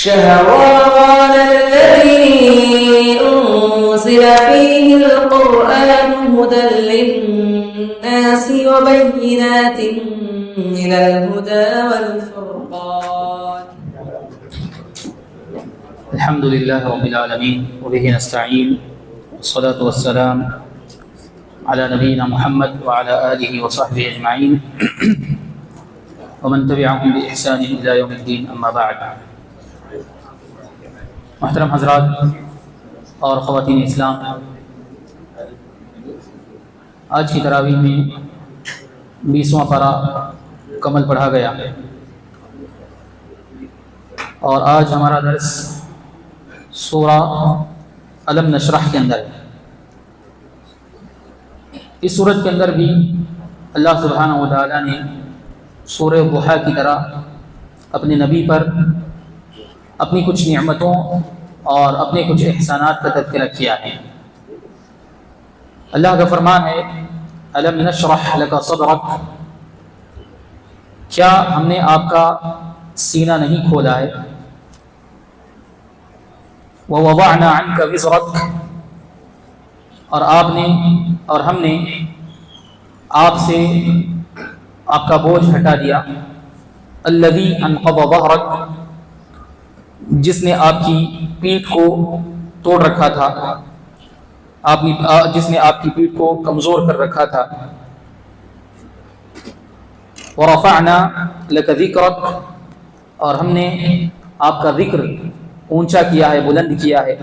شهر رمضان الذي أنزل فيه القرآن هدى للناس وبينات من الهدى والفرقان. الحمد لله رب العالمين وبه نستعين والصلاة والسلام على نبينا محمد وعلى آله وصحبه أجمعين ومن تبعهم بإحسان إلى يوم الدين. أما بعد. محترم حضرات اور خواتین اسلام، آج کی تراویح میں 20واں پارہ کمل پڑھا گیا اور آج ہمارا درس سورہ الم نشرح کے اندر ہے. اس سورت کے اندر بھی اللہ سبحانہ و تعالیٰ نے سورہ ضحیٰ کی طرح اپنے نبی پر اپنی کچھ نعمتوں اور اپنے کچھ احسانات کا تذکرہ کیا ہے. اللہ کا فرمان ہے الم نشرح لک صدرک، کیا ہم نے آپ کا سینہ نہیں کھولا ہے. ووضعنا عنک وزرک، اور ہم نے آپ سے آپ کا بوجھ ہٹا دیا. الذی انقض ظہرک، جس نے آپ کی پیٹھ کو توڑ رکھا تھا، جس نے آپ کی پیٹھ کو کمزور کر رکھا تھا. ورفعنا لک ذکرک، اور ہم نے آپ کا ذکر اونچا کیا ہے، بلند کیا ہے.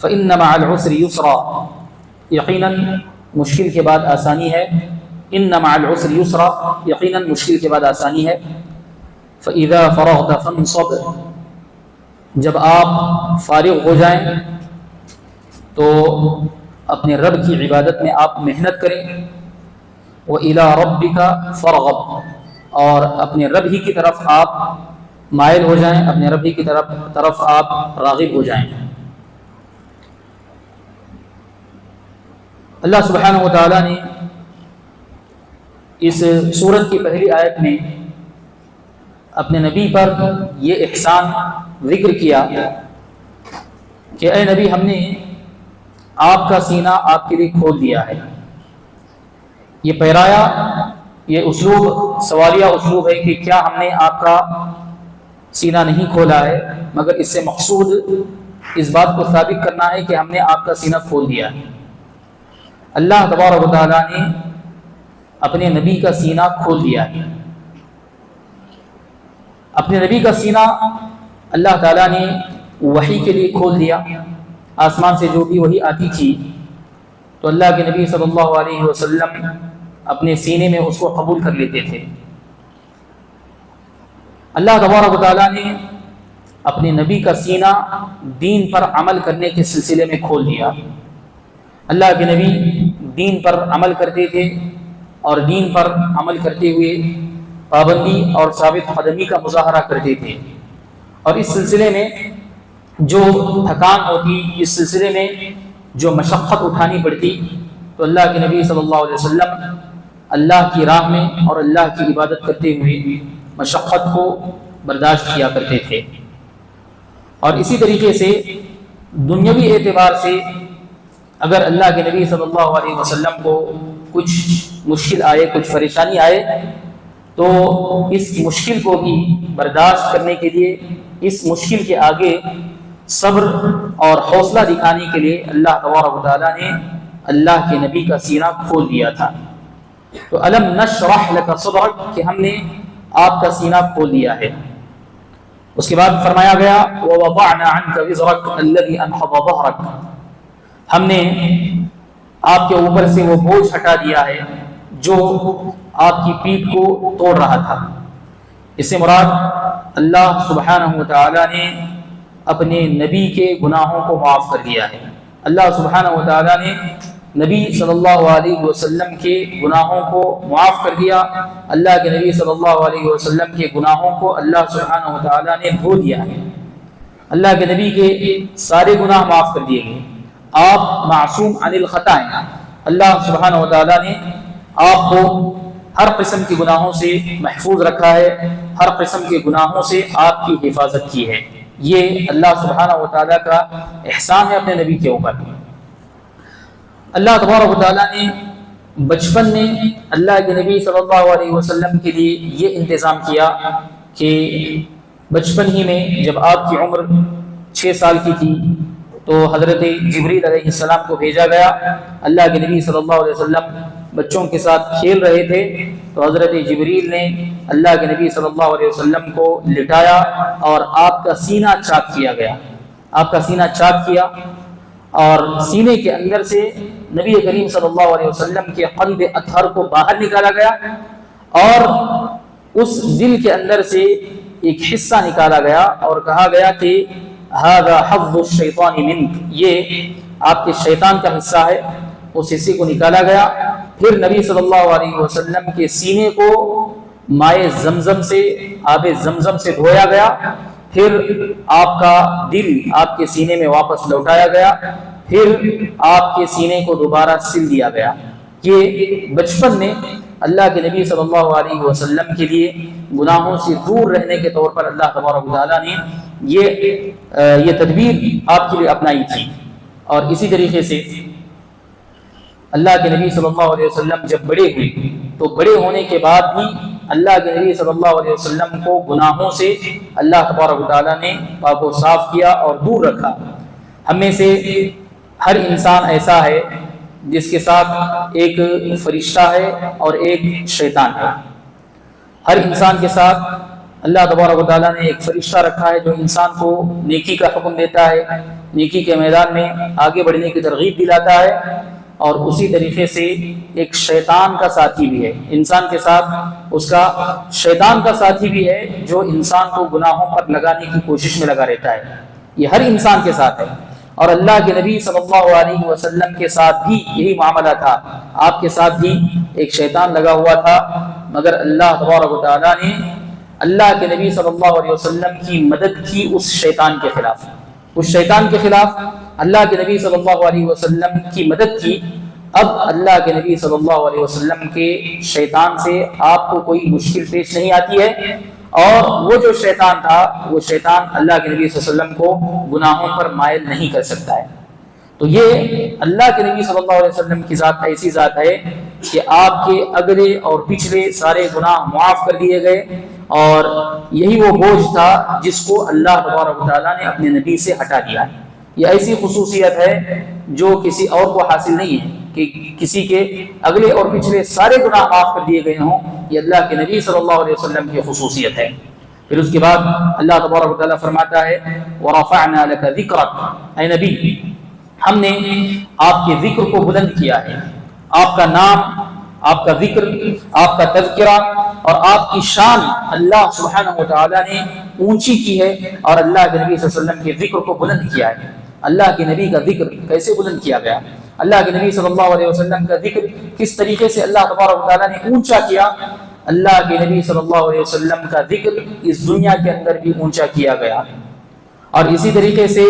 فإن مع العسر یسرا، یقیناً مشکل کے بعد آسانی ہے. ان مع العسر یسرا، یقیناً مشکل کے بعد آسانی ہے. فإذا فرغت فانصب، جب آپ فارغ ہو جائیں تو اپنے رب کی عبادت میں آپ محنت کریں. وإلى ربك فارغب، اور اپنے رب ہی کی طرف آپ مائل ہو جائیں، اپنے رب ہی کی طرف آپ راغب ہو جائیں. اللہ سبحانہ و تعالیٰ نے اس سورت کی پہلی آیت میں اپنے نبی پر یہ احسان ذکر کیا کہ اے نبی، ہم نے آپ کا سینہ آپ کے لیے کھول دیا ہے. یہ پیرایا، یہ اسلوب سوالیہ اسلوب ہے کہ کیا ہم نے آپ کا سینہ نہیں کھولا ہے، مگر اس سے مقصود اس بات کو ثابت کرنا ہے کہ ہم نے آپ کا سینہ کھول دیا ہے. اللہ تبارک و تعالیٰ نے اپنے نبی کا سینہ کھول دیا ہے. اپنے نبی کا سینہ اللہ تعالیٰ نے وحی کے لیے کھول دیا. آسمان سے جو بھی وحی آتی تھی تو اللہ کے نبی صلی اللہ علیہ وسلم اپنے سینے میں اس کو قبول کر لیتے تھے. اللہ تبارک و تعالیٰ نے اپنے نبی کا سینہ دین پر عمل کرنے کے سلسلے میں کھول دیا. اللہ کے نبی دین پر عمل کرتے تھے اور دین پر عمل کرتے ہوئے پابندی اور ثابت قدمی کا مظاہرہ کرتے تھے. اور اس سلسلے میں جو تھکان ہوتی، اس سلسلے میں جو مشقت اٹھانی پڑتی، تو اللہ کے نبی صلی اللہ علیہ وسلم اللہ کی راہ میں اور اللہ کی عبادت کرتے ہوئے مشقت کو برداشت کیا کرتے تھے. اور اسی طریقے سے دنیاوی اعتبار سے اگر اللہ کے نبی صلی اللہ علیہ وسلم کو کچھ مشکل آئے، کچھ پریشانی آئے، تو اس مشکل کو بھی برداشت کرنے کے لیے، اس مشکل کے آگے صبر اور حوصلہ دکھانے کے لیے اللہ تبارک و تعالیٰ نے اللہ کے نبی کا سینہ کھول دیا تھا. تو الم نشرح لک صدرک، کہ ہم نے آپ کا سینہ کھول دیا ہے. اس کے بعد فرمایا گیا ووضعنا عنک وزرک الذی انقض ظہرک، ہم نے آپ کے اوپر سے وہ بوجھ ہٹا دیا ہے جو آپ کی پیٹھ کو توڑ رہا تھا. اس سے مراد اللہ سبحانہ و تعالیٰ نے اپنے نبی کے گناہوں کو معاف کر دیا ہے. اللہ سبحانہ و تعالیٰ نے نبی صلی اللہ علیہ وسلم کے گناہوں کو معاف کر دیا. اللہ کے نبی صلی اللہ علیہ وسلم کے گناہوں کو اللہ سبحانہ و تعالیٰ نے دھو دیا ہے. اللہ کے نبی کے سارے گناہ معاف کر دیے گئے. آپ معصوم عن الخطا ہیں. اللہ سبحانہ و تعالیٰ نے آپ کو ہر قسم کے گناہوں سے محفوظ رکھا ہے، ہر قسم کے گناہوں سے آپ کی حفاظت کی ہے۔ یہ اللہ سبحانہ و تعالیٰ کا احسان ہے اپنے نبی کے اوپر۔ اللہ تبارک و تعالیٰ نے بچپن میں اللہ کے نبی صلی اللہ علیہ وسلم کے لیے یہ انتظام کیا کہ بچپن ہی میں جب آپ کی عمر 6 سال کی تھی تو حضرت جبریل علیہ السلام کو بھیجا گیا۔ اللہ کے نبی صلی اللہ علیہ وسلم بچوں کے ساتھ کھیل رہے تھے تو حضرت جبریل نے اللہ کے نبی صلی اللہ علیہ وسلم کو لٹایا اور آپ کا سینہ چاک کیا گیا، آپ کا سینہ چاک کیا اور سینے کے اندر سے نبی کریم صلی اللہ علیہ وسلم کے قلب اطہر کو باہر نکالا گیا اور اس دل کے اندر سے ایک حصہ نکالا گیا اور کہا گیا کہ ھذا حظ الشیطان منک، یہ آپ کے شیطان کا حصہ ہے۔ اس حصے کو نکالا گیا، پھر نبی صلی اللہ علیہ وسلم کے سینے کو مائے زمزم سے، آب زمزم سے دھویا گیا، پھر آپ کا دل آپ کے سینے میں واپس لوٹایا گیا، پھر آپ کے سینے کو دوبارہ سل دیا گیا۔ یہ بچپن میں اللہ کے نبی صلی اللہ علیہ وسلم کے لیے گناہوں سے دور رہنے کے طور پر اللہ تبارک و تعالیٰ نے یہ تدبیر آپ کے لیے اپنائی تھی۔ اور اسی طریقے سے اللہ کے نبی صلی اللہ علیہ وسلم جب بڑے ہوئے تو بڑے ہونے کے بعد بھی اللہ کے نبی صلی اللہ علیہ وسلم کو گناہوں سے اللہ تبارک و تعالیٰ نے پاک و صاف کیا اور دور رکھا۔ ہم میں سے ہر انسان ایسا ہے جس کے ساتھ ایک فرشتہ ہے اور ایک شیطان ہے۔ ہر انسان کے ساتھ اللہ تبارک و تعالیٰ نے ایک فرشتہ رکھا ہے جو انسان کو نیکی کا حکم دیتا ہے، نیکی کے میدان میں آگے بڑھنے کی ترغیب دلاتا ہے، اور اسی طریقے سے ایک شیطان کا ساتھی بھی ہے۔ انسان کے ساتھ اس کا شیطان کا ساتھی بھی ہے جو انسان کو گناہوں پر لگانے کی کوشش میں لگا رہتا ہے۔ یہ ہر انسان کے ساتھ ہے، اور اللہ کے نبی صلی اللہ علیہ وسلم کے ساتھ بھی یہی معاملہ تھا۔ آپ کے ساتھ بھی ایک شیطان لگا ہوا تھا، مگر اللہ تبارک و تعالیٰ نے اللہ کے نبی صلی اللہ علیہ وسلم کی مدد کی اس شیطان کے خلاف۔ اس شیطان کے خلاف اللہ کے نبی صلی اللہ علیہ وسلم کی مدد کی۔ اب اللہ کے نبی صلی اللہ علیہ وسلم کے شیطان سے آپ کو کوئی مشکل پیش نہیں آتی ہے، اور وہ جو شیطان تھا وہ شیطان اللہ کے نبی صلی اللہ علیہ وسلم کو گناہوں پر مائل نہیں کر سکتا ہے۔ تو یہ اللہ کے نبی صلی اللہ علیہ وسلم کی ذات ایسی ذات ہے کہ آپ کے اگلے اور پچھلے سارے گناہ معاف کر دیے گئے، اور یہی وہ بوجھ تھا جس کو اللہ تبارک و تعالیٰ نے اپنے نبی سے ہٹا دیا ہے۔ یہ ایسی خصوصیت ہے جو کسی اور کو حاصل نہیں ہے کہ کسی کے اگلے اور پچھلے سارے گناہ معاف کر دیے گئے ہوں۔ یہ اللہ کے نبی صلی اللہ علیہ وسلم کی خصوصیت ہے۔ پھر اس کے بعد اللہ تبارک و تعالیٰ فرماتا ہے وَرَفَعْنَا لَكَ ذِكْرَكَ، اے نبی ہم نے آپ کے ذکر کو بلند کیا ہے، آپ کا نام، آپ کا ذکر، آپ کا تذکرہ اور آپ کی شان اللہ سبحانہ و تعالیٰ نے اونچی کی ہے، اور اللہ کے نبی صلی اللہ علیہ وسلم کے ذکر کو بلند کیا ہے۔ اللہ کے نبی کا ذکر کیسے بلند کیا گیا؟ اللہ کے نبی صلی اللہ علیہ وسلم کا ذکر کس طریقے سے اللہ تبارک و تعالیٰ نے اونچا کیا؟ اللہ کے نبی صلی اللہ علیہ وسلم کا ذکر اس دنیا کے اندر بھی اونچا کیا گیا، اور اسی طریقے سے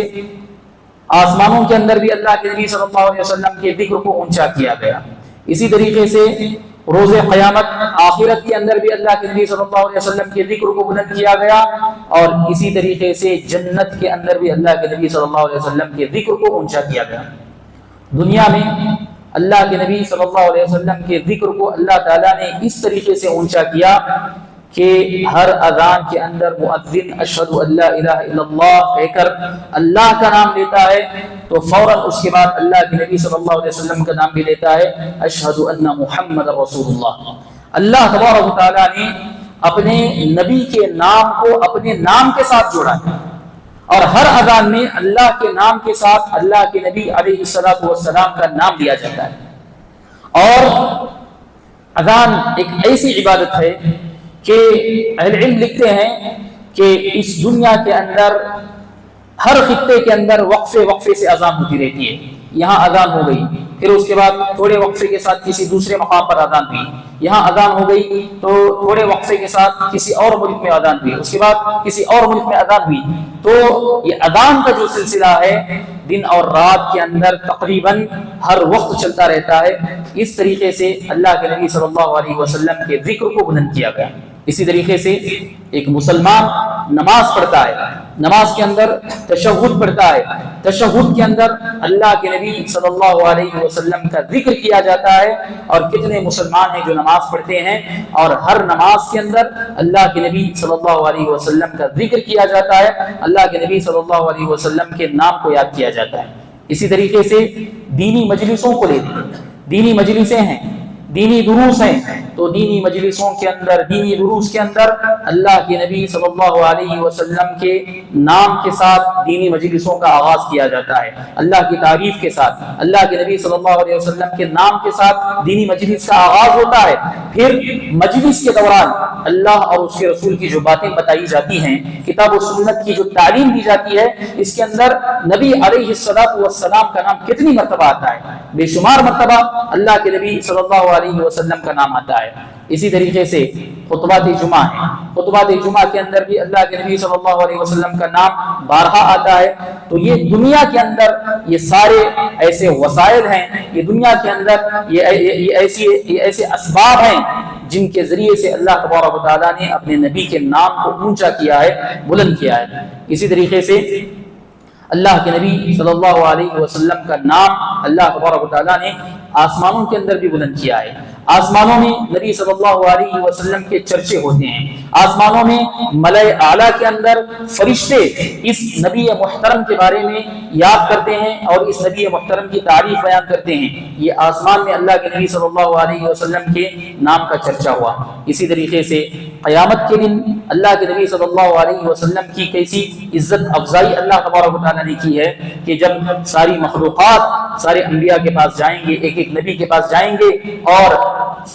آسمانوں کے اندر بھی اللہ کے نبی صلی اللہ علیہ وسلم کے ذکر کو اونچا کیا گیا۔ اسی طریقے سے روز قیامت آخرت کے اندر بھی اللہ کے نبی صلی اللہ علیہ وسلم کے ذکر کو بلند کیا گیا، اور اسی طریقے سے جنت کے اندر بھی اللہ کے نبی صلی اللہ علیہ وسلم کے ذکر کو اونچا کیا گیا۔ دنیا میں اللہ کے نبی صلی اللہ علیہ وسلم کے ذکر کو اللہ تعالیٰ نے اس طریقے سے اونچا کیا کہ ہر اذان کے اندر مؤذن اشہد ان لا الہ الا اللہ کہہ کر اللہ کا نام لیتا ہے تو فوراً اس کے بعد اللہ کے نبی صلی اللہ علیہ وسلم کا نام بھی لیتا ہے، اشہد ان محمد رسول اللہ۔ اللہ تبارک و تعالیٰ نے اپنے نبی کے نام کو اپنے نام کے ساتھ جوڑا ہے، اور ہر اذان میں اللہ کے نام کے ساتھ اللہ کے نبی علیہ الصلوۃ والسلام کا نام لیا جاتا ہے۔ اور اذان ایک ایسی عبادت ہے کہ اہل علم لکھتے ہیں کہ اس دنیا کے اندر ہر خطے کے اندر وقفے وقفے سے اذان ہوتی رہتی ہے۔ یہاں اذان ہو گئی، پھر اس کے بعد تھوڑے وقفے کے ساتھ کسی دوسرے مقام پر اذان ہوئی، یہاں اذان ہو گئی تو تھوڑے وقفے کے ساتھ کسی اور ملک میں اذان ہوئی، اس کے بعد کسی اور ملک میں اذان ہوئی۔ تو یہ اذان کا جو سلسلہ ہے دن اور رات کے اندر تقریباً ہر وقت چلتا رہتا ہے. اس طریقے سے اللہ کے نبی صلی اللہ علیہ وسلم کے ذکر کو بلند کیا گیا. اسی طریقے سے ایک مسلمان نماز پڑھتا ہے, نماز کے اندر تشہد پڑھتا ہے, تشہد کے اندر اللہ کے نبی صلی اللہ علیہ وسلم کا ذکر کیا جاتا ہے. اور کتنے مسلمان ہیں جو نماز پڑھتے ہیں اور ہر نماز کے اندر اللہ کے نبی صلی اللہ علیہ وسلم کا ذکر کیا جاتا ہے, اللہ کے نبی صلی اللہ علیہ وسلم کے نام کو یاد کیا جاتا ہے. اسی طریقے سے دینی مجلسوں کو لیتے ہیں, دینی مجلسیں ہیں, دینی دروس ہیں, تو دینی مجلسوں کے اندر, دینی دروس کے اندر اللہ کے نبی صلی اللہ علیہ وسلم کے نام کے ساتھ دینی مجلسوں کا آغاز کیا جاتا ہے, اللہ کی تعریف کے ساتھ, اللہ کے نبی صلی اللہ علیہ وسلم کے نام کے ساتھ دینی مجلس کا آغاز ہوتا ہے. پھر مجلس کے دوران اللہ اور اس کے رسول کی جو باتیں بتائی جاتی ہیں, کتاب و سنت کی جو تعلیم دی جاتی ہے, اس کے اندر نبی علیہ السلام کا نام کتنی مرتبہ آتا ہے, بے شمار مرتبہ اللہ کے نبی صلی اللہ علیہ وسلم کا نام آتا ہے. اسی طریقے سے خطبات جمعہ ہیں, خطبات جمعہ کے اندر بھی اللہ کے نبی صلی اللہ علیہ وسلم کا نام بارہا آتا ہے. تو یہ دنیا کے اندر یہ سارے ایسے وسائل ہیں, یہ دنیا کے اندر یہ ایسے اسباب ہیں جن کے ذریعے سے اللہ تبارک و تعالیٰ نے اپنے نبی کے نام کو اونچا کیا ہے, بلند کیا ہے. اسی طریقے سے اللہ کے نبی صلی اللہ علیہ وسلم کا نام اللہ تبارک و تعالیٰ نے آسمانوں کے اندر بھی بلند کیا ہے. آسمانوں میں نبی صلی اللہ علیہ وسلم کے چرچے ہوتے ہیں, آسمانوں میں ملائے اعلیٰ کے اندر فرشتے اس نبی محترم کے بارے میں یاد کرتے ہیں اور اس نبی محترم کی تعریف بیان کرتے ہیں. یہ آسمان میں اللہ کے نبی صلی اللہ علیہ وسلم کے نام کا چرچا ہوا. اسی طریقے سے قیامت کے دن اللہ کے نبی صلی اللہ علیہ وسلم کی کیسی عزت افزائی اللہ تبارک و تعالیٰ نے کی ہے کہ جب ساری مخلوقات سارے انبیاء کے پاس جائیں گے, ایک ایک نبی کے پاس جائیں گے اور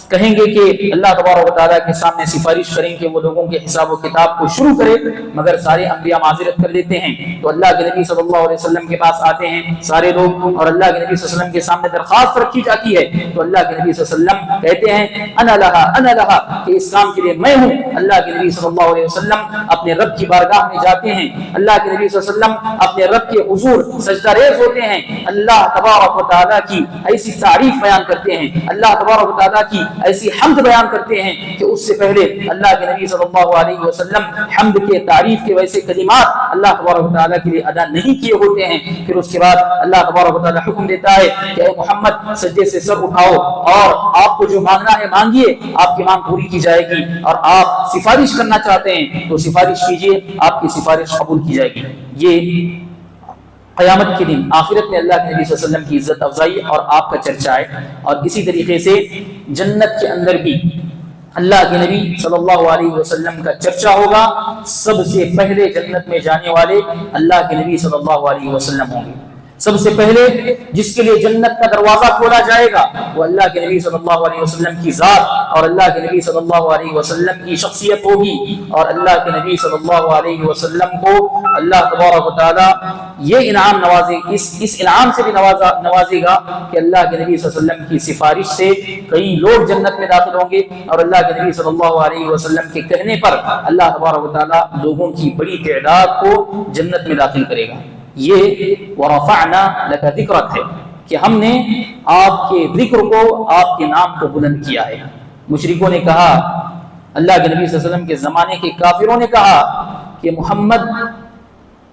کہیں گے کہ اللہ تبارک و تعالیٰ کے سامنے سفارش کریں کہ وہ لوگوں کے حساب و کتاب کو شروع کرے, مگر سارے انبیاء معذرت کر دیتے ہیں. تو اللہ کے نبی صلی اللہ علیہ وسلم کے پاس آتے ہیں سارے لوگ اور اللہ کے نبی صلی اللہ علیہ وسلم کے سامنے درخواست رکھی جاتی ہے. تو اللہ کے نبی صلی اللہ علیہ وسلم کہتے ہیں انا لہا کہ اس کام کے لیے میں ہوں. اللہ کے نبی صلی اللہ علیہ وسلم اپنے رب کی بارگاہ میں جاتے ہیں, اللہ کے نبی صلی اللہ علیہ وسلم اپنے رب کے حضور سجدہ ریز ہوتے ہیں, اللہ تبارک و تعالیٰ کی ایسی تعریف بیان کرتے ہیں, اللہ تبارک و تعالیٰ کی ایسی حمد بیان کرتے ہیں کہ اس سے پہلے اللہ کے نبی صلی اللہ علیہ وسلم حمد کے تعریف کے ویسے کلمات اللہ تبارک و تعالیٰ کے لیے ادا نہیں کیے ہوتے ہیں. پھر اس کے بعد اللہ تبارک و تعالیٰ حکم دیتا ہے کہ اے محمد سجدے سے سر اٹھاؤ اور آپ کو جو مانگنا ہے مانگیے, آپ کی مانگ پوری کی جائے گی. اور آپ سفارش کرنا چاہتے ہیں تو سفارش کیجیے, آپ کی سفارش قبول کی جائے گی. یہ قیامت کے دن آخرت میں اللہ کے نبی صلی اللہ علیہ وسلم کی عزت افزائی اور آپ کا چرچا ہے. اور اسی طریقے سے جنت کے اندر بھی اللہ کے نبی صلی اللہ علیہ وسلم کا چرچا ہوگا. سب سے پہلے جنت میں جانے والے اللہ کے نبی صلی اللہ علیہ وسلم ہوں گے. سب سے پہلے جس کے لیے جنت کا دروازہ کھولا جائے گا وہ اللہ کے نبی صلی اللہ علیہ وسلم کی ذات اور اللہ کے نبی صلی اللہ علیہ وسلم کی شخصیت ہوگی. اور اللہ کے نبی صلی اللہ علیہ وسلم کو اللہ تبارک و تعالیٰ یہ انعام اس انعام سے بھی نوازے گا کہ اللہ کے نبی صلی اللہ علیہ وسلم کی سفارش سے کئی لوگ جنت میں داخل ہوں گے. اور اللہ کے نبی صلی اللہ علیہ وسلم کے کہنے پر اللہ تبارک و تعالیٰ لوگوں کی بڑی تعداد کو جنت میں داخل کرے گا. یہ ورفعنا لک ذکرک ہے کہ ہم نے آپ کے ذکر کو, آپ کے نام کو بلند کیا ہے. مشرکوں نے کہا, اللہ کے نبی صلی اللہ علیہ وسلم کے زمانے کے کافروں نے کہا کہ محمد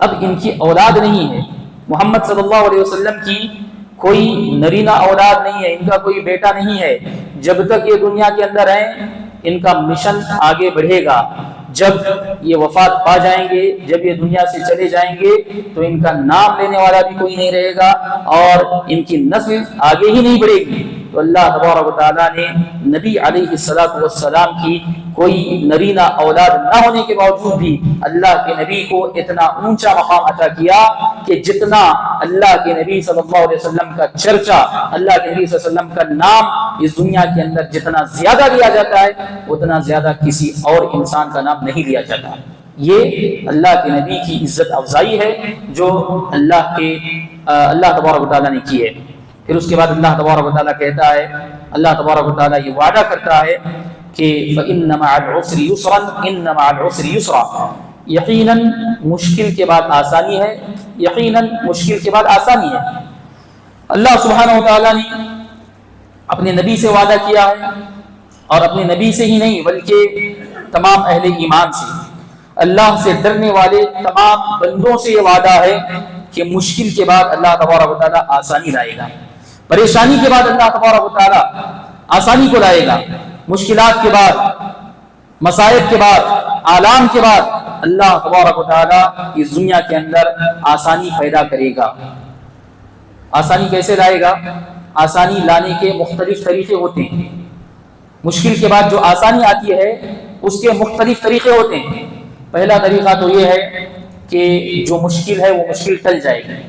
اب ان کی اولاد نہیں ہے, محمد صلی اللہ علیہ وسلم کی کوئی نرینہ اولاد نہیں ہے, ان کا کوئی بیٹا نہیں ہے. جب تک یہ دنیا کے اندر ہیں ان کا مشن آگے بڑھے گا. جب یہ وفات پا جائیں گے, جب یہ دنیا سے چلے جائیں گے تو ان کا نام لینے والا بھی کوئی نہیں رہے گا اور ان کی نسل آگے ہی نہیں بڑھے گی. تو اللہ تبارک و تعالیٰ نے نبی علیہ السلام کی کوئی نرینہ اولاد نہ ہونے کے باوجود بھی اللہ کے نبی کو اتنا اونچا مقام عطا کیا کہ جتنا اللہ کے نبی صلی اللہ علیہ وسلم کا چرچا, اللہ کے نبی صلی اللہ علیہ وسلم کا نام اس دنیا کے اندر جتنا زیادہ لیا جاتا ہے اتنا زیادہ کسی اور انسان کا نام نہیں لیا جاتا. یہ اللہ کے نبی کی عزت افزائی ہے جو اللہ تبارک و تعالیٰ نے کی ہے. پھر اس کے بعد اللہ تبارک و تعالیٰ کہتا ہے, اللہ تبارک و تعالیٰ یہ وعدہ کرتا ہے کہ فَإِنَّ مَعَ الْعُسْرِ يُسْرًا إِنَّ مَعَ الْعُسْرِ يُسْرًا, یقیناً مشکل کے بعد آسانی ہے, یقیناً مشکل کے بعد آسانی ہے۔ اللہ سبحانہ و تعالیٰ نے اپنے نبی سے وعدہ کیا ہے، اور اپنے نبی سے ہی نہیں بلکہ تمام اہل ایمان سے، اللہ سے ڈرنے والے تمام بندوں سے یہ وعدہ ہے کہ مشکل کے بعد اللہ تبارک و تعالیٰ آسانی لائے گا، پریشانی کے بعد اللہ تبارک و تعالیٰ آسانی کو لائے گا، مشکلات کے بعد، مصائب کے بعد، آلام کے بعد اللہ تبارک و تعالیٰ اس دنیا کے اندر آسانی پیدا کرے گا۔ آسانی کیسے لائے گا؟ آسانی لانے کے مختلف طریقے ہوتے ہیں۔ مشکل کے بعد جو آسانی آتی ہے اس کے مختلف طریقے ہوتے ہیں۔ پہلا طریقہ تو یہ ہے کہ جو مشکل ہے وہ مشکل ٹل جائے گی۔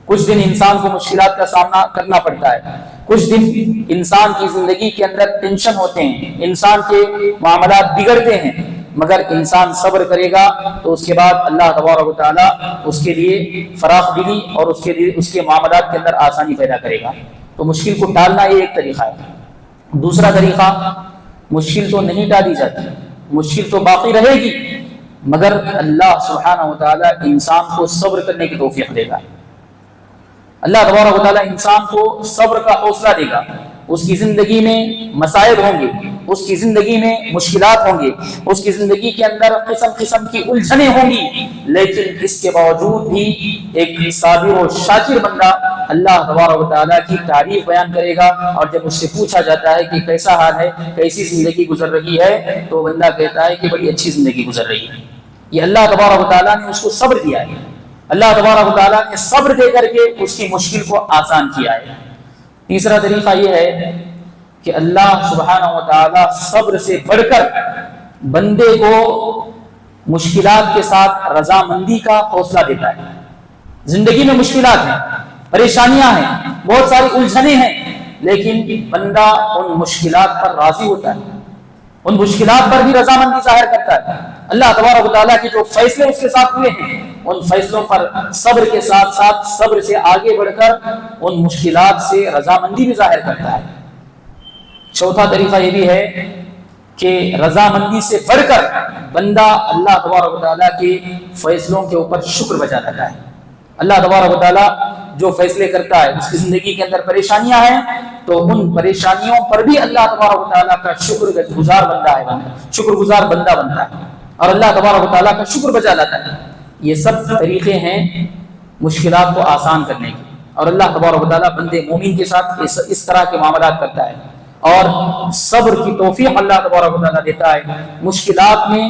کچھ دن انسان کو مشکلات کا سامنا کرنا پڑتا ہے، کچھ دن انسان کی زندگی کے اندر ٹینشن ہوتے ہیں، انسان کے معاملات بگڑتے ہیں، مگر انسان صبر کرے گا تو اس کے بعد اللہ تبارک و تعالیٰ اس کے لیے فراخ دلی اور اس کے لیے اس کے معاملات کے اندر آسانی پیدا کرے گا۔ تو مشکل کو ٹالنا یہ ایک طریقہ ہے۔ دوسرا طریقہ، مشکل تو نہیں ٹالی جاتی، مشکل تو باقی رہے گی، مگر اللہ سبحانہ و تعالیٰ انسان کو صبر کرنے کی توفیق دے گا۔ اللہ تبارک و تعالیٰ انسان کو صبر کا حوصلہ دے گا۔ اس کی زندگی میں مسائل ہوں گے، اس کی زندگی میں مشکلات ہوں گے، اس کی زندگی کے اندر قسم قسم کی الجھنیں ہوں گی، لیکن اس کے باوجود بھی ایک صابر و شاکر بندہ اللہ تبارک و تعالیٰ کی تعریف بیان کرے گا، اور جب اس سے پوچھا جاتا ہے کہ کیسا حال ہے، کیسی زندگی گزر رہی ہے، تو بندہ کہتا ہے کہ بڑی اچھی زندگی گزر رہی ہے۔ یہ اللہ تبارک و تعالیٰ نے اس کو صبر دیا ہے، اللہ تبارک و تعالیٰ نے صبر دے کر کے اس کی مشکل کو آسان کیا ہے۔ تیسرا طریقہ یہ ہے کہ اللہ سبحانہ و تعالیٰ صبر سے بڑھ کر بندے کو مشکلات کے ساتھ رضامندی کا حوصلہ دیتا ہے۔ زندگی میں مشکلات ہیں، پریشانیاں ہیں، بہت ساری الجھنیں ہیں، لیکن بندہ ان مشکلات پر راضی ہوتا ہے، ان مشکلات پر بھی رضامندی ظاہر کرتا ہے۔ اللہ تبارک و تعالیٰ کے جو فیصلے اس کے ساتھ ہوئے ہیں ان فیصلوں پر صبر کے ساتھ ساتھ صبر سے آگے بڑھ کر ان مشکلات سے رضامندی بھی ظاہر کرتا ہے۔ چوتھا طریقہ یہ بھی ہے کہ رضامندی سے بڑھ کر بندہ اللہ تبارک و تعالیٰ کے فیصلوں کے اوپر شکر بجا لاتا ہے۔ اللہ تبارک و تعالیٰ جو فیصلے کرتا ہے، اس کی زندگی کے اندر پریشانیاں ہیں تو ان پریشانیوں پر بھی اللہ تبارک و تعالیٰ کا شکر گزار بندہ ہے، شکر گزار بندہ بنتا ہے اور اللہ تبارک و تعالیٰ کا شکر بجا لاتا ہے۔ یہ سب طریقے ہیں مشکلات کو آسان کرنے کے، اور اللہ تبارک و تعالیٰ بندے مومن کے ساتھ اس طرح کے معاملات کرتا ہے، اور صبر کی توفیق اللہ تبارک و تعالیٰ دیتا ہے، مشکلات میں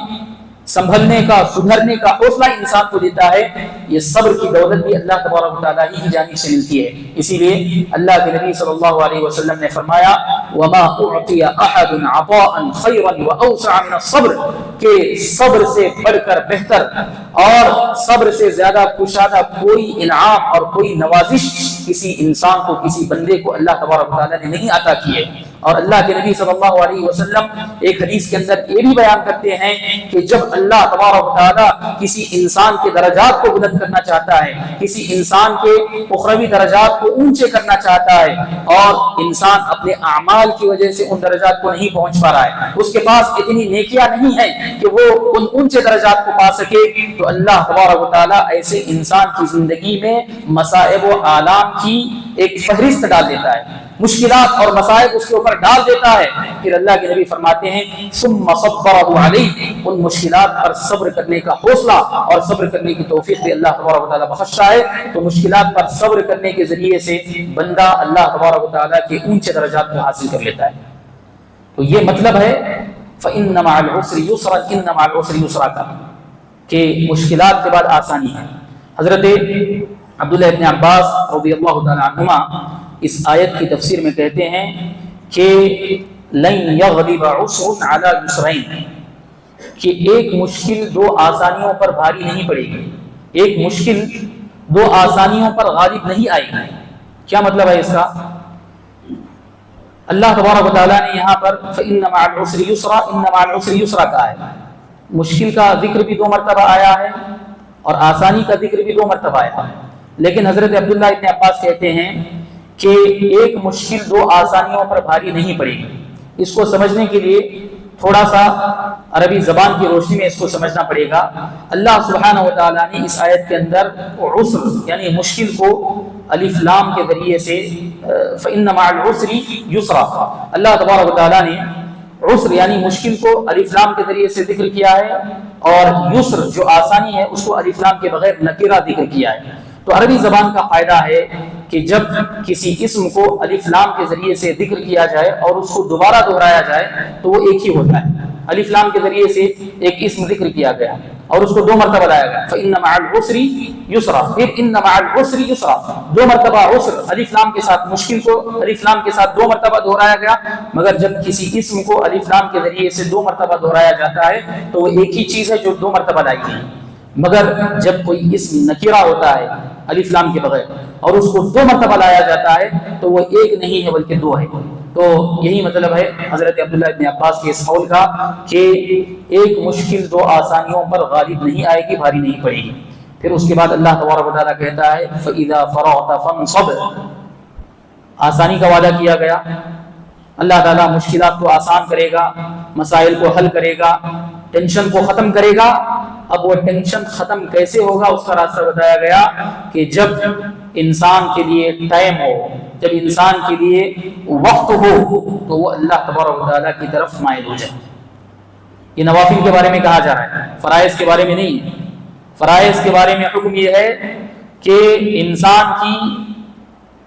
سنبھلنے کا، سدھرنے کا حوصلہ انسان کو دیتا ہے۔ یہ صبر کی دولت بھی اللہ تبارک و تعالیٰ ہی کی جانب سے ملتی ہے۔ اسی لیے اللہ کے نبی صلی اللہ علیہ وسلم نے فرمایا وَمَا أُعْطِيَ أَحَدٌ عَطَاءً خَيْرًا وَأَوْسَعَ مِنَ الصَّبْرِ، کہ صبر سے بڑھ کر بہتر اور صبر سے زیادہ کشادہ کوئی انعام اور کوئی نوازش کسی انسان کو، کسی بندے کو اللہ تبارک و تعالیٰ نے نہیں عطا کی ہے۔ اور اللہ کے نبی صلی اللہ علیہ وسلم ایک حدیث کے اندر یہ بھی بیان کرتے ہیں کہ جب اللہ تبارک و تعالیٰ کسی انسان کے درجات کو بلند کرنا چاہتا ہے، کسی انسان کے اخروی درجات کو اونچے کرنا چاہتا ہے، اور انسان اپنے اعمال کی وجہ سے ان درجات کو نہیں پہنچ پا رہا ہے، اس کے پاس اتنی نیکیاں نہیں ہیں کہ وہ ان اونچے درجات کو پا سکے، تو اللہ تبارک و تعالیٰ ایسے انسان کی زندگی میں مصائب و آلام کی ایک فہرست ڈال دیتا ہے، مشکلات اور مصائب اس کے اوپر ڈال دیتا ہے۔ پھر اللہ کے نبی فرماتے ہیں ثم صبره علیہ، ان مشکلات پر صبر کرنے کا حوصلہ اور صبر کرنے کی توفیق بھی اللہ تبارک و تعالیٰ بخشتا ہے۔ تو مشکلات پر صبر کرنے کے ذریعے سے بندہ اللہ تبارک و تعالیٰ کے اونچے درجات کو حاصل کر لیتا ہے۔ تو یہ مطلب ہے فإن مع العسر يسرا، ان مع العسر يسرا کا، کہ مشکلات کے بعد آسانی ہے۔ حضرت عبداللہ ابن عباس رضی اللہ تعالی عنہما اس آیت کی تفسیر میں کہتے ہیں کہ لن یغلب عسر علی یسرین، کہ ایک مشکل دو آسانیوں پر بھاری نہیں پڑے گی، ایک مشکل دو آسانیوں پر غالب نہیں آئے گی۔ کیا مطلب ہے اس کا؟ اللہ تبارک و تعالیٰ نے یہاں پر فإن مع العسر یسرا، ان مع العسر یسرا کہا ہے۔ مشکل کا ذکر بھی 2 مرتبہ آیا ہے اور آسانی کا ذکر بھی 2 مرتبہ آیا ہے، لیکن حضرت عبداللہ ابن عباس کہتے ہیں کہ ایک مشکل 2 آسانیوں پر بھاری نہیں پڑے گی۔ اس کو سمجھنے کے لیے تھوڑا سا عربی زبان کی روشنی میں اس کو سمجھنا پڑے گا۔ اللہ سبحانہ و تعالیٰ نے اس آیت کے اندر عسر یعنی مشکل کو الف لام کے ذریعے سے فإن مع العسر یسرا، اللہ تبارک و تعالیٰ نے عسر یعنی مشکل کو الف لام کے ذریعے سے ذکر کیا ہے، اور یسر جو آسانی ہے اس کو الف لام کے بغیر نکرہ ذکر کیا ہے۔ تو عربی زبان کا فائدہ ہے کہ جب کسی اسم کو الف لام کے ذریعے سے ذکر کیا جائے اور اس کو دوبارہ دہرایا جائے تو وہ ایک ہی ہوتا ہے۔ الف لام کے ذریعے سے ایک اسم ذکر کیا گیا اور اس کو 2 مرتبہ لایا گیا، فإن مع العسر یسرا، پھر ان مع العسر یسرا، 2 مرتبہ عسر الف لام کے ساتھ، مشکل کو الف لام کے ساتھ 2 مرتبہ دہرایا گیا۔ مگر جب کسی اسم کو الف لام کے ذریعے سے 2 مرتبہ دہرایا جاتا ہے تو وہ ایک ہی چیز ہے جو 2 مرتبہ لائی گئی۔ مگر جب کوئی اسم نکرہ ہوتا ہے الف لام کے بغیر اور اس کو 2 مرتبہ لایا جاتا ہے تو وہ ایک نہیں ہے بلکہ 2 ہے۔ تو یہی مطلب ہے حضرت عبداللہ ابن عباس کے اس قول کا کہ ایک مشکل 2 آسانیوں پر غالب نہیں آئے گی، بھاری نہیں پڑے گی۔ پھر اس کے بعد اللہ تبارک و تعالیٰ کہتا ہے فَإِذَا فَرَغْتَ فَانصَبْ، آسانی کا وعدہ کیا گیا۔ اللہ تعالیٰ مشکلات کو آسان کرے گا، مسائل کو حل کرے گا، ٹینشن کو ختم کرے گا۔ اب وہ ٹینشن ختم کیسے ہوگا اس کا راستہ بتایا گیا کہ جب انسان کے لیے ٹائم ہو، جب انسان کے لیے وقت ہو تو وہ اللہ تبارک و تعالیٰ کی طرف مائل ہو جائے۔ یہ نوافل کے بارے میں کہا جا رہا ہے، فرائض کے بارے میں نہیں ہے۔ فرائض کے بارے میں حکم یہ ہے کہ انسان کی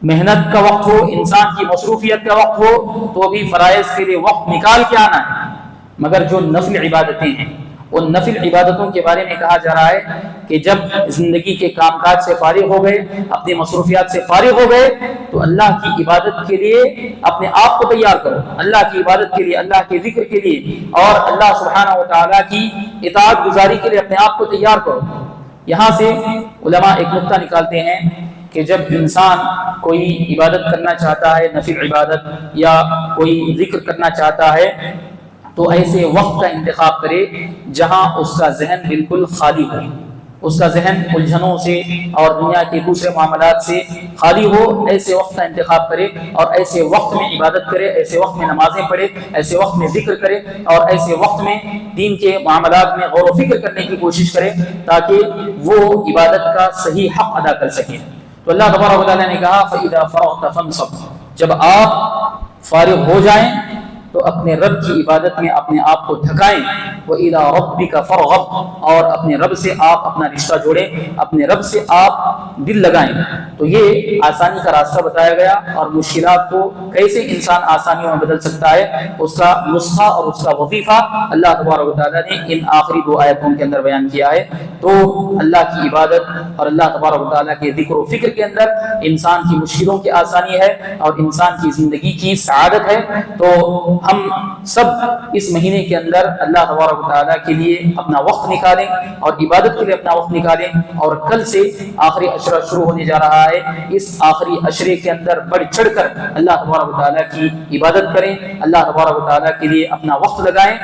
محنت کا وقت ہو، انسان کی مصروفیت کا وقت ہو تو بھی فرائض کے لیے وقت نکال کے آنا ہے۔ مگر جو نفل عبادتیں ہیں ان نفل عبادتوں کے بارے میں کہا جا رہا ہے کہ جب زندگی کے کام کاج سے فارغ ہو گئے، اپنی مصروفیات سے فارغ ہو گئے تو اللہ کی عبادت کے لیے اپنے آپ کو تیار کرو، اللہ کی عبادت کے لیے، اللہ کے ذکر کے لیے اور اللہ سبحانہ و تعالیٰ کی اطاعت گزاری کے لیے اپنے آپ کو تیار کرو۔ یہاں سے علماء ایک نقطہ نکالتے ہیں کہ جب انسان کوئی عبادت کرنا چاہتا ہے، نفل عبادت یا کوئی ذکر کرنا چاہتا ہے تو ایسے وقت کا انتخاب کرے جہاں اس کا ذہن بالکل خالی ہو، اس کا ذہن الجھنوں سے اور دنیا کے دوسرے معاملات سے خالی ہو۔ ایسے وقت کا انتخاب کرے اور ایسے وقت میں عبادت کرے، ایسے وقت میں نمازیں پڑھے، ایسے وقت میں ذکر کرے اور ایسے وقت میں دین کے معاملات میں غور و فکر کرنے کی کوشش کرے تاکہ وہ عبادت کا صحیح حق ادا کر سکے۔ تو اللہ تبارک و تعالیٰ نے کہا فَإِذَا فَرَغْتَ فَانصَبْ، جب آپ فارغ ہو جائیں تو اپنے رب کی عبادت میں اپنے آپ کو تھکائیں، وَإِلَىٰ رَبِّكَ فَارْغَب، اور اپنے رب سے آپ اپنا رشتہ جوڑیں، اپنے رب سے آپ دل لگائیں۔ تو یہ آسانی کا راستہ بتایا گیا اور مشکلات کو کیسے انسان آسانیوں میں بدل سکتا ہے اس کا نسخہ اور اس کا وظیفہ اللہ تبارک و تعالیٰ نے ان آخری 2 آیتوں کے اندر بیان کیا ہے۔ تو اللہ کی عبادت اور اللہ تبارک و تعالیٰ کے ذکر و فکر کے اندر انسان کی مشکلوں کی آسانی ہے اور انسان کی زندگی کی سعادت ہے۔ تو ہم سب اس مہینے کے اندر اللہ تبارک و تعالیٰ کے لیے اپنا وقت نکالیں اور عبادت کے لیے اپنا وقت نکالیں، اور کل سے آخری عشرہ شروع ہونے جا رہا ہے، اس آخری عشرے کے اندر بڑھ چڑھ کر اللہ تبارک و تعالیٰ کی عبادت کریں، اللہ تبارک و تعالیٰ کے لیے اپنا وقت لگائیں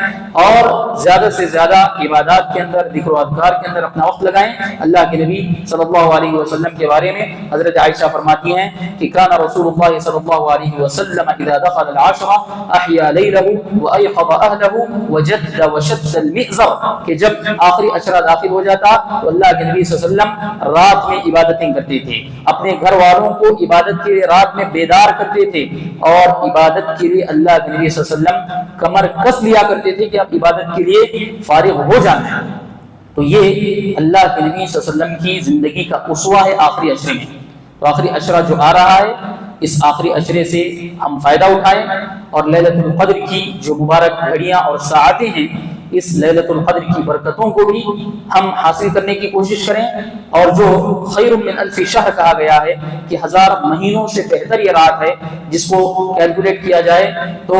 اور زیادہ سے زیادہ عبادات کے اندر، ذکر و اذکار کے اندر اپنا وقت لگائیں۔ اللہ کے نبی صلی اللہ علیہ وسلم کے بارے میں حضرت عائشہ فرماتی ہیں کہ کان رسول اللہ صلی اللہ علیہ وسلم اذا دخل العشر احیا لیلہ وایقظ اہلہ وجد وشد المئزر، کہ جب آخری عشرہ داخل ہو جاتا تو اللہ کے نبی صلی اللہ علیہ وسلم رات میں عبادتیں کرتے تھے، اپنے گھر والوں کو عبادت کے لیے رات میں بیدار کرتے تھے اور عبادت کے لیے اللہ کے نبی صلی اللہ علیہ وسلم کمر کس لیا کرتے تھے کہ اب عبادت کے لیے فارغ ہو جانا ہے۔ تو یہ اللہ کے نبی صلی اللہ علیہ وسلم کی زندگی کا اسوہ ہے آخری عشرے میں۔ تو آخری عشرہ جو آ رہا ہے اس آخری عشرے سے ہم فائدہ اٹھائیں اور لیلۃ القدر کی جو مبارک گھڑیاں اور ساعتیں ہیں اس لیلۃ القدر کی برکتوں کو بھی ہم حاصل کرنے کی کوشش کریں، اور جو خیر من الف شہر کہا گیا ہے کہ 1000 مہینوں سے بہتر یہ رات ہے، جس کو کیلکولیٹ کیا جائے تو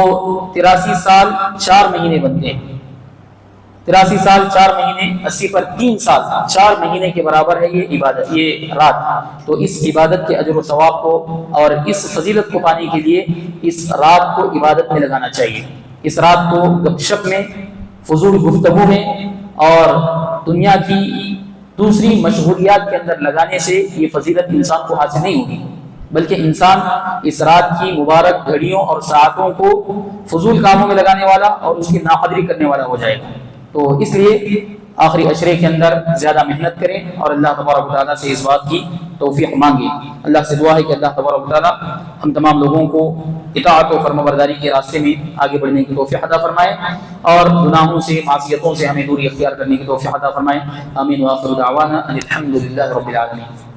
83 سال 4 مہینے بنتے ہیں۔ 83 سال 4 مہینے 80 پر 3 سال 4 مہینے کے برابر ہے یہ عبادت، یہ رات۔ تو اس عبادت کے اجر و ثواب کو اور اس فضیلت کو پانے کے لیے اس رات کو عبادت میں لگانا چاہیے۔ اس رات کو گپ شپ میں، فضول گفتگو میں اور دنیا کی دوسری مشغولیات کے اندر لگانے سے یہ فضیلت انسان کو حاصل نہیں ہوگی۔ بلکہ انسان اس رات کی مبارک گھڑیوں اور ساعتوں کو فضول کاموں میں لگانے والا اور اس کی ناقدری کرنے والا ہو جائے گا۔ تو اس لیے آخری عشرے کے اندر زیادہ محنت کریں اور اللہ تبارک و تعالیٰ سے اس بات کی توفیق مانگیں۔ اللہ سے دعا ہے کہ اللہ تبارک و تعالیٰ ہم تمام لوگوں کو اطاعت و فرمانبرداری کے راستے میں آگے بڑھنے کی توفیق عطا فرمائے اور گناہوں سے، معصیتوں سے ہمیں دوری اختیار کرنے کی توفیق عطا فرمائے۔ آمین وآخر دعوانا ان الحمد للہ رب العالمین۔